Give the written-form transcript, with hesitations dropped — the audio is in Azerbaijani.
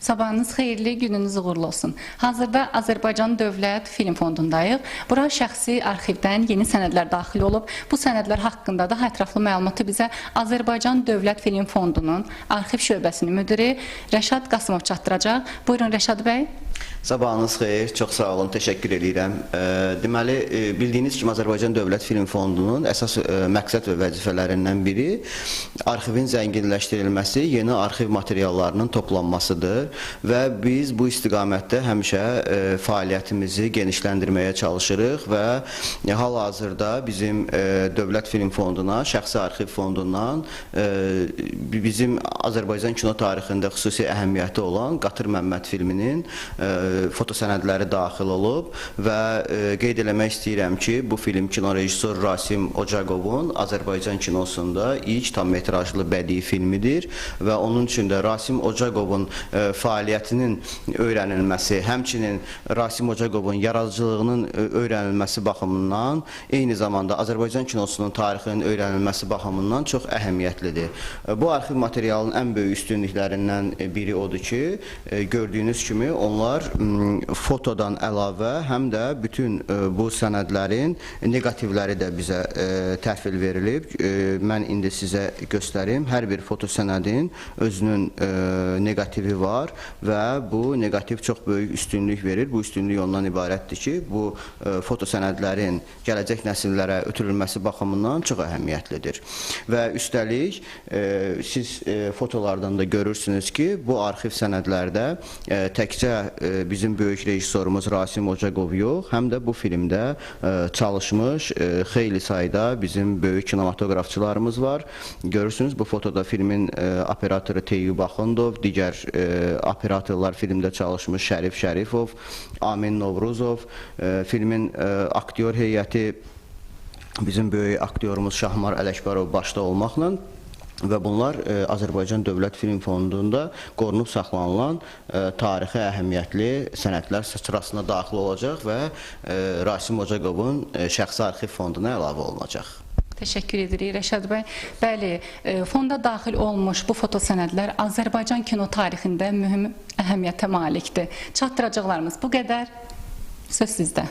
Sabahınız xeyirli, gününüz uğurlu olsun. Hazırda Azərbaycan Dövlət Film Fondundayıq. Bura şəxsi arxivdən yeni sənədlər daxil olub. Bu sənədlər haqqında daha ətraflı məlumatı bizə Azərbaycan Dövlət Film Fondunun arxiv şöbəsinin müdiri Rəşad Qasımov çatdıracaq. Buyurun Rəşad bəy. Sabahınız xeyir, çox sağ olun, təşəkkür edirəm. Deməli, bildiyiniz kimi Azərbaycan Dövlət Film Fondunun əsas məqsəd və vəzifələrindən biri arxivin zənginləşdirilməsi, yeni arxiv materiallarının toplanmasıdır və biz bu istiqamətdə həmişə fəaliyyətimizi genişləndirməyə çalışırıq və hal-hazırda bizim Dövlət Film Fonduna, şəxsi arxiv fondundan bizim Azərbaycan kino tarixində xüsusi əhəmiyyəti olan Qatır Məmməd filminin fotosənədləri daxil olub və qeyd eləmək istəyirəm ki, bu film kino rejissor Rasim Ocaqovun Azərbaycan kinosunda ilk tam metrajlı bədii filmidir və onun üçün də Rasim Ocaqovun fəaliyyətinin öyrənilməsi, həmçinin Rasim Ocaqovun yaradıcılığının öyrənilməsi baxımından, eyni zamanda Azərbaycan kinosunun tarixinin öyrənilməsi baxımından çox əhəmiyyətlidir. Bu arxiv materialının ən böyük üstünlüklərindən biri odur ki, gördüyünüz kimi onlar fotodan əlavə həm də bütün bu sənədlərin negativləri də bizə təhvil verilib. Mən indi sizə göstərim. Hər bir foto sənədin özünün negativi var və bu negativ çox böyük üstünlük verir. Bu üstünlük ondan ibarətdir ki, bu foto sənədlərin gələcək nəsillərə ötürülməsi baxımından çox əhəmiyyətlidir. Və üstəlik, siz fotolardan da görürsünüz ki, bu arxiv sənədlərdə təkcə bizim böyük rejissorumuz Rasim Ocaqov yox, həm də bu filmdə çalışmış xeyli sayda bizim böyük kinematoqrafçılarımız var. Görürsünüz, bu fotoda filmin operatoru Teyyub Axundov, digər operatorlar filmdə çalışmış Şərif Şərifov, Amin Novruzov, filmin aktyor heyəti bizim böyük aktyorumuz Şahmar Ələkbarov başda olmaqla və bunlar Azərbaycan Dövlət Film Fondunda qorunub saxlanılan tarixi əhəmiyyətli sənədlər sırasına daxil olacaq və Rasim Ocaqovun şəxsi arxiv fonduna əlavə olunacaq. Təşəkkür edirik Rəşad bəy. Bəli, fonda daxil olmuş bu fotosənədlər Azərbaycan kino tarixində mühüm əhəmiyyətə malikdir. Çatdıracaqlarımız bu qədər. Söz sizdə.